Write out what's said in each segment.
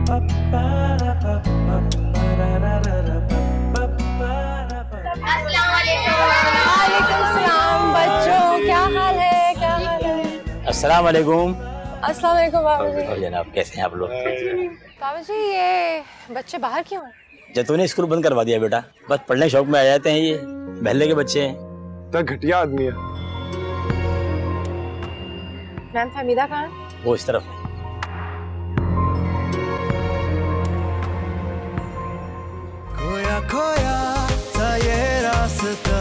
वालेकुम सलाम बच्चों, क्या हाल है? क्या हाल है? अस्सलाम वालेकुम। अस्सलाम वालेकुम बाबा जी। और जनाब कैसे हैं आप लोग? बाबा जी ये बच्चे बाहर क्यों हैं? जतूने स्कूल बंद करवा दिया बेटा, बस पढ़ने शौक में आ जाते हैं। ये बहले के बच्चे हैं। तो घटिया आदमी है। मैम फहमीदा कहाँ है? वो इस तरफ है। खोया खोया सा ये रास्ता,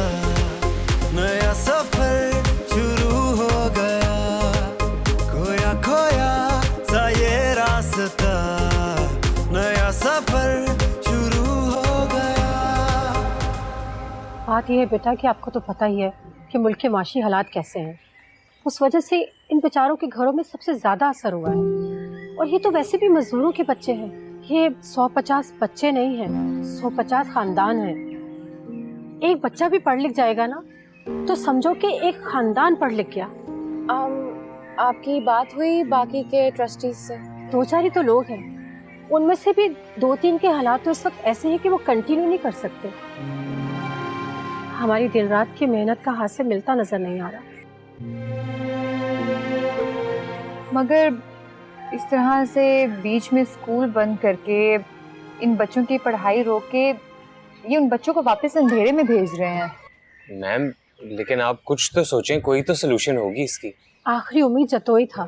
नया सफर शुरू हो गया। खोया खोया सा ये रास्ता, नया सफर शुरू हो गया। बात यह है बेटा कि आपको तो पता ही है कि मुल्क के माशी हालात कैसे हैं। उस वजह से इन बेचारों के घरों में सबसे ज़्यादा असर हुआ है। और ये तो वैसे भी मजदूरों के बच्चे हैं। ये 150 बच्चे नहीं हैं, 150 खानदान हैं। एक बच्चा भी पढ़ लिख जाएगा ना तो समझो कि एक खानदान पढ़ लिख गया। आपकी बात हुई बाकी के ट्रस्टीज से? 2-4 ही तो लोग हैं, उनमें से भी 2-3 के हालात तो इस वक्त ऐसे हैं कि वो कंटिन्यू नहीं कर सकते। हमारी दिन रात की मेहनत का हासिल मिलता नजर नहीं आ रहा। मगर इस तरह से बीच में स्कूल बंद करके इन बच्चों की पढ़ाई रोक के ये उन बच्चों को वापस अंधेरे में भेज रहे हैं। मैम लेकिन आप कुछ तो सोचें, कोई तो सोल्यूशन होगी इसकी। आखिरी उम्मीद जतोई था,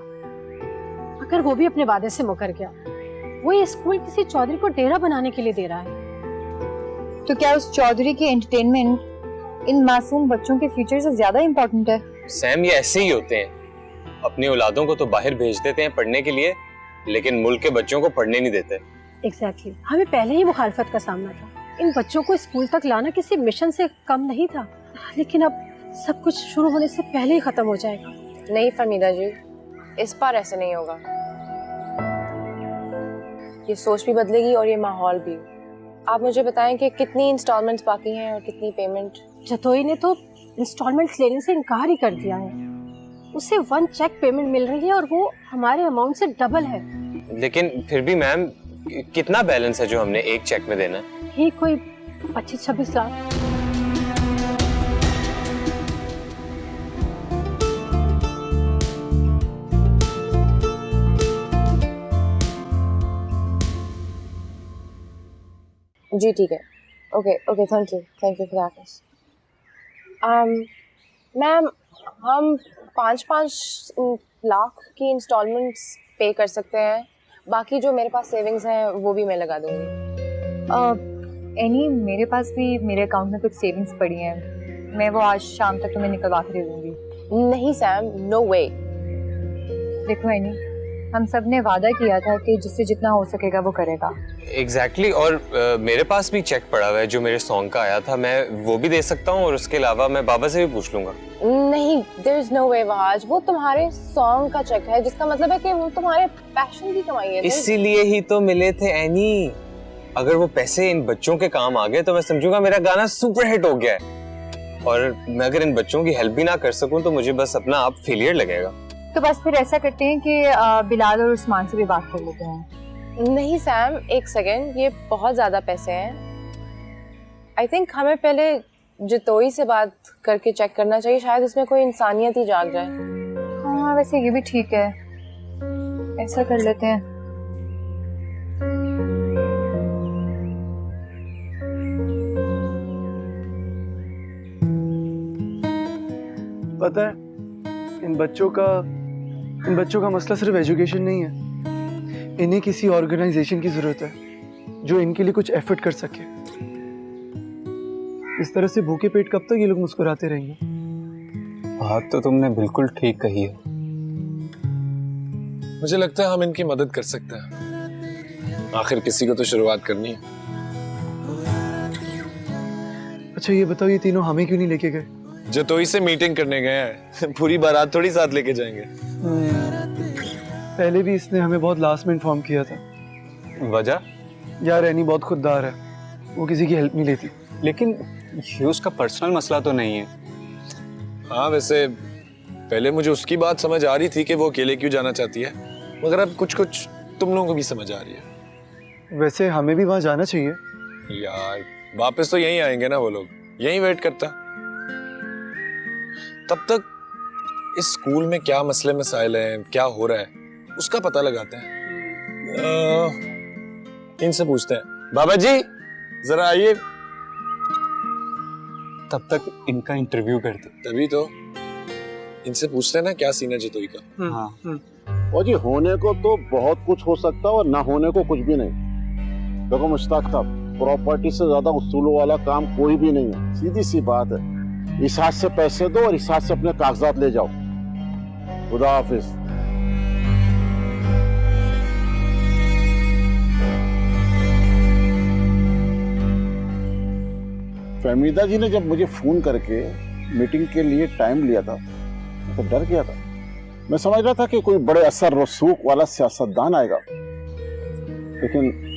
मगर वो भी अपने वादे से मुकर गया। वो ये स्कूल किसी चौधरी को डेरा बनाने के लिए दे रहा है। तो क्या उस चौधरी की एंटरटेनमेंट इन मासूम बच्चों के फ्यूचर से ज्यादा इम्पोर्टेंट है? सैम ये ऐसे ही होते हैं, अपनी औलादों को तो बाहर भेज देते हैं पढ़ने के लिए, लेकिन मुल्क के बच्चों को पढ़ने नहीं देते। एग्जैक्टली, हमें पहले ही मुखालफत का सामना था। इन बच्चों को स्कूल तक लाना किसी मिशन से कम नहीं था, लेकिन अब सब कुछ शुरू होने से पहले ही खत्म हो जाएगा। नहीं फहमीदा जी, इस बार ऐसे नहीं होगा। ये सोच भी बदलेगी और ये माहौल भी। आप मुझे बताएं कि कितनी इंस्टॉलमेंट्स बाकी हैं और कितनी पेमेंट? जतोई ने तो इंस्टॉलमेंट्स लेने से इनकार ही कर दिया है। उसे 1 चेक पेमेंट मिल रही है और वो हमारे अमाउंट से डबल है। लेकिन फिर भी मैम कितना बैलेंस है जो हमने एक चेक में देना है? ये कोई 25-26 लाख। जी ठीक है, ओके ओके, थैंक यू खुदा हाफिज़। मैम हम 5-5 लाख की इंस्टॉलमेंट्स पे कर सकते हैं, बाकी जो मेरे पास सेविंग्स हैं वो भी मैं लगा दूंगी। एनी मेरे पास भी मेरे अकाउंट में कुछ सेविंग्स पड़ी हैं, मैं वो आज शाम तक तुम्हें निकलवा के दे दूंगी। नहीं सैम, नो वे। देखो एनी, हम सब ने वादा किया था कि जिससे जितना हो सकेगा वो करेगा। एग्जैक्टली और मेरे पास भी चेक पड़ा हुआ है जो मेरे सॉन्ग का आया था, मैं वो भी दे सकता हूँ और उसके अलावा मैं बाबा से भी पूछ लूंगा। नहीं, देयर इज नो वे वहाज, वो तुम्हारे सॉन्ग का चेक है, जिसका मतलब है कि वो तुम्हारे पैशन की कमाई है। इसीलिए ही तो मिले थे एनी। अगर वो पैसे इन बच्चों के काम आ गए तो मैं समझूंगा मेरा गाना सुपर हिट हो गया है, और मैं अगर इन बच्चों की हेल्प भी ना कर सकूं तो मुझे बस अपना आप फेलियर लगेगा। तो बस फिर ऐसा करते हैं कि बिलाल और उस्मान से भी बात कर लेते हैं। नहीं सैम, एक सेकेंड, ये बहुत ज्यादा पैसे हैं। आई थिंक हमें पहले जतोई से बात करके चेक करना चाहिए, शायद इसमें कोई इंसानियत ही जाग जाए। हाँ वैसे ये भी ठीक है, ऐसा कर लेते हैं। पता है इन बच्चों का मसला सिर्फ एजुकेशन नहीं है, इन्हें किसी ऑर्गेनाइजेशन की जरूरत है जो इनके लिए कुछ एफर्ट कर सके। इस तरह से भूखे पेट कब तक ये लोग मुस्कुराते रहेंगे? बात तो तुमने बिल्कुल ठीक कही है। मुझे लगता है हम इनकी मदद कर सकते हैं, आखिर किसी को तो शुरुआत करनी है। अच्छा ये बताओ, ये तीनों हमें क्यों नहीं लेके गए? जतोई से मीटिंग करने गए हैं, पूरी बारात थोड़ी साथ लेके जाएंगे। पहले भी इसने हमें बहुत लास्ट में इन्फॉर्म किया था। वजह? यार एनी बहुत खुददार है, वो किसी की हेल्प नहीं लेती। लेकिन ये उसका पर्सनल मसला तो नहीं है। हाँ वैसे पहले मुझे उसकी बात समझ आ रही थी कि वो अकेले क्यों जाना चाहती है, मगर अब कुछ कुछ तुम लोगों को भी समझ आ रही है। वैसे हमें भी वहां जाना चाहिए। यार वापस तो यहीं आएंगे ना वो लोग, यहीं वेट करता। तब तक इस स्कूल में क्या मसले मसाइल हैं, क्या हो रहा है, उसका पता लगाते हैं। इनसे पूछते हैं। बाबा जी जरा आइए। तब तक इनका इंटरव्यू करते। तभी तो इनसे पूछते हैं ना क्या सीन है जतोई का। हाँ और जी होने को तो बहुत कुछ हो सकता है और ना होने को कुछ भी नहीं। देखो मुश्ताक साहब, प्रॉपर्टी से ज्यादा उसूलों वाला काम कोई भी नहीं है। सीधी सी बात है, इस हाथ से पैसे दो और इस हाथ से अपने कागजात ले जाओ। खुदा हाफिज। फहमीदा जी ने जब मुझे फोन करके मीटिंग के लिए टाइम लिया था तो डर गया था। मैं समझ रहा था कि कोई बड़े असर रसूख वाला सियासतदान आएगा, लेकिन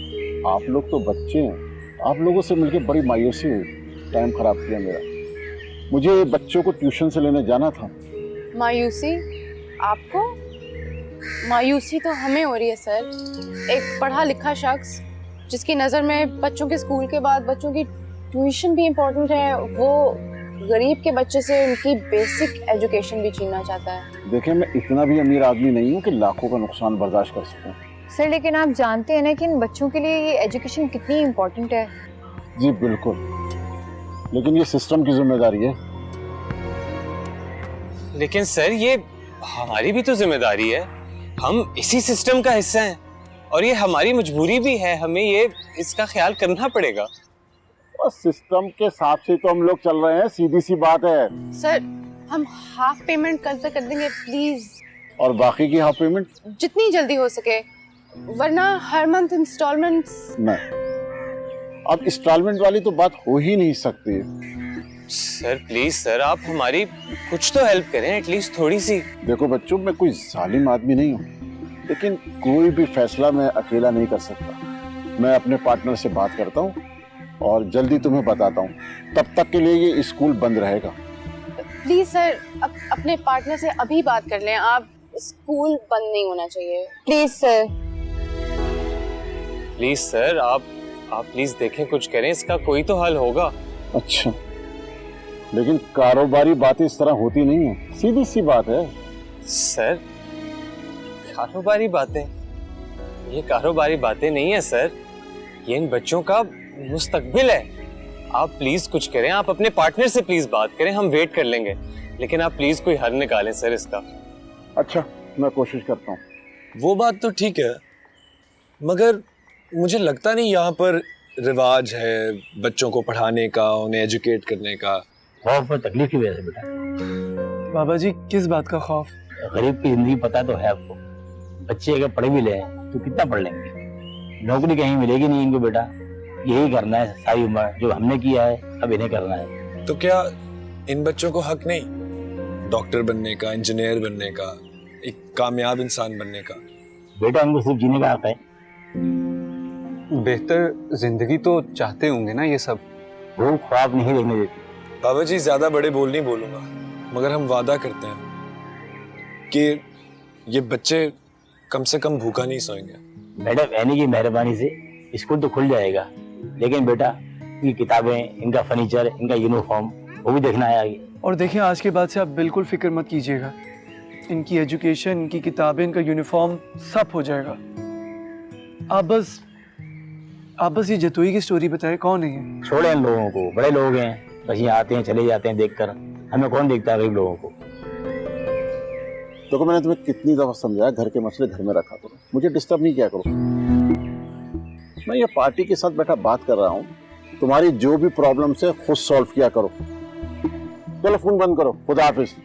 आप लोग तो बच्चे हैं। आप लोगों से मिलकर बड़ी मायूसी हुई, टाइम खराब किया मेरा। मुझे बच्चों को ट्यूशन से लेने जाना था। मायूसी? आपको? मायूसी तो हमें हो रही है सर। एक पढ़ा लिखा शख्स जिसकी नज़र में बच्चों के स्कूल के बाद बच्चों की ट्यूशन भी इम्पोर्टेंट है, वो गरीब के बच्चे से उनकी बेसिक एजुकेशन भी छीनना चाहता है। देखें, मैं इतना भी अमीर आदमी नहीं हूँ कि लाखों का नुकसान बर्दाश्त कर सकूं। सर लेकिन आप जानते हैं ना कि इन बच्चों के लिए ये एजुकेशन कितनी इम्पोर्टेंट है। जी बिल्कुल, लेकिन ये सिस्टम की जिम्मेदारी है। लेकिन सर ये हमारी भी तो जिम्मेदारी है, हम इसी सिस्टम का हिस्सा हैं और ये हमारी मजबूरी भी है, हमें ये इसका ख्याल करना पड़ेगा। और सिस्टम के हिसाब से तो हम लोग चल रहे हैं, सीधी सी बात है। सर हम हाफ पेमेंट कल तक कर देंगे प्लीज। और बाकी की हाफ पेमेंट जितनी जल्दी हो सके, वरना हर मंथ इंस्टॉलमेंट्स। नहीं, अब इंस्टॉलमेंट वाली तो बात हो ही नहीं सकती। सर प्लीज सर, आप हमारी कुछ तो हेल्प करें, एटलीस्ट थोड़ी सी। देखो बच्चों, मैं कोई जालिम आदमी नहीं हूँ, लेकिन कोई भी फैसला मैं अकेला नहीं कर सकता। मैं अपने पार्टनर से बात करता हूँ और जल्दी तुम्हें बताता हूँ। तब तक के लिए ये स्कूल बंद रहेगा। प्लीज सर, अपने पार्टनर से अभी बात कर लें। आप स्कूल बंद नहीं होना चाहिए प्लीज सर। प्लीज सर, आप प्लीज देखें, कुछ करें, इसका कोई तो हल होगा। अच्छा, लेकिन कारोबारी बातें इस तरह होती नहीं है, सीधी सी बात है। सर कारोबारी बातें, ये कारोबारी बातें नहीं है सर, ये इन बच्चों का मुस्तकबिल है। आप प्लीज कुछ करें, आप अपने पार्टनर से प्लीज बात करें, हम वेट कर लेंगे, लेकिन आप प्लीज कोई हल निकालें सर इसका। अच्छा, मैं कोशिश करता हूँ। वो बात तो ठीक है, मगर मुझे लगता नहीं यहाँ पर रिवाज है बच्चों को पढ़ाने का, उन्हें एजुकेट करने का। खौफ और तकलीफ की वजह से बेटा। बाबा जी किस बात का खौफ? गरीब की जिंदगी पता तो है आपको। बच्चे अगर पढ़े भी ले तो कितना पढ़ लेंगे, नौकरी कहीं मिलेगी नहीं इनको बेटा। यही करना है सारी उम्र, जो हमने किया है अब इन्हें करना है। तो क्या इन बच्चों को हक नहीं डॉक्टर बनने का, इंजीनियर बनने का, एक कामयाब इंसान बनने का? बेटा उनको सिर्फ जीने का हक है। बेहतर जिंदगी तो चाहते होंगे ना ये सब। वो ख्वाब नहीं देखने देती। बाबा जी ज्यादा बड़े बोल नहीं बोलूंगा, मगर हम वादा करते हैं कि ये बच्चे कम से कम भूखा नहीं सोएंगे। मैडम एनी की मेहरबानी से स्कूल तो खुल जाएगा, लेकिन बेटा इनकी किताबें, इनका फर्नीचर, इनका यूनिफॉर्म वो भी देखना है आगे। और देखिए, आज के बाद से आप बिल्कुल फिक्र मत कीजिएगा, इनकी एजुकेशन, इनकी किताबें, इनका यूनिफॉर्म सब हो जाएगा। आप बस ये जतोई की स्टोरी बताएं, कौन है ये? छोड़े इन लोगों को, बड़े लोग हैं, बस यहाँ आते हैं चले जाते हैं देखकर। हमें कौन देखता है गरीब लोगों को। देखो, मैंने तुम्हें कितनी दफा समझाया, घर के मसले घर में रखा करो, मुझे डिस्टर्ब नहीं किया करो। मैं ये पार्टी के साथ बैठा बात कर रहा हूँ, तुम्हारी जो भी प्रॉब्लम है खुद सॉल्व किया करो। चलो फोन बंद करो, खुदा हाफिज।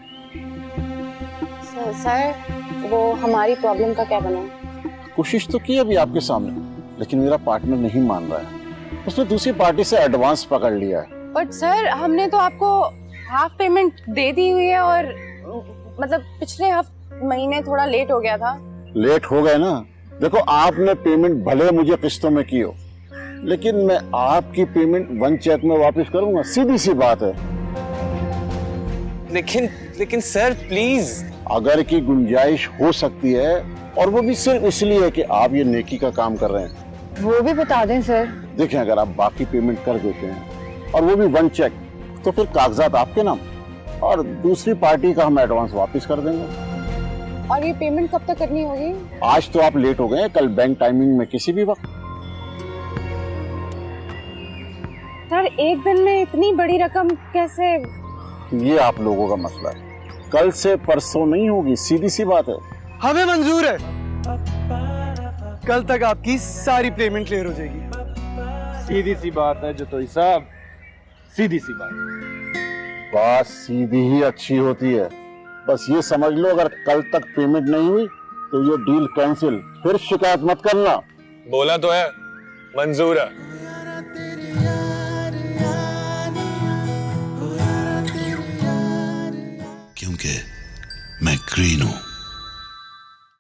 सर वो हमारी प्रॉब्लम का क्या बना? कोशिश तो की अभी आपके सामने, लेकिन मेरा पार्टनर नहीं मान रहा है। उसने दूसरी पार्टी से एडवांस पकड़ लिया है। बट सर हमने तो आपको हाफ पेमेंट दे दी हुई है, और मतलब पिछले महीने थोड़ा लेट हो गया था। लेट हो गए ना? देखो, आपने पेमेंट भले मुझे किस्तों में की हो, लेकिन मैं आपकी पेमेंट 1 चेक में वापस करूंगा, सीधी सी बात है। लेकिन सर प्लीज। अगर की गुंजाइश हो सकती है, और वो भी सिर्फ इसलिए कि आप ये नेकी का काम कर रहे हैं, वो भी बता दें सर। देखें, अगर आप बाकी पेमेंट कर देते हैं और वो भी 1 चेक, तो फिर कागजात आपके नाम और दूसरी पार्टी का हम एडवांस वापस कर देंगे। और ये पेमेंट कब तक करनी होगी? आज तो आप लेट हो गए, कल बैंक टाइमिंग में किसी भी वक्त। सर एक दिन में इतनी बड़ी रकम कैसे? ये आप लोगों का मसला है, कल से परसों नहीं होगी, सीधी सी बात है। हमें मंजूर है, कल तक आपकी सारी पेमेंट क्लियर हो जाएगी। सीधी सी बात है जतोई साहब, सीधी सी बात। बात सीधी ही अच्छी होती है। बस ये समझ लो, अगर कल तक पेमेंट नहीं हुई तो ये डील कैंसिल, फिर शिकायत मत करना। बोला तो है, मंजूर है। क्योंकि मैं ग्रीन हूं।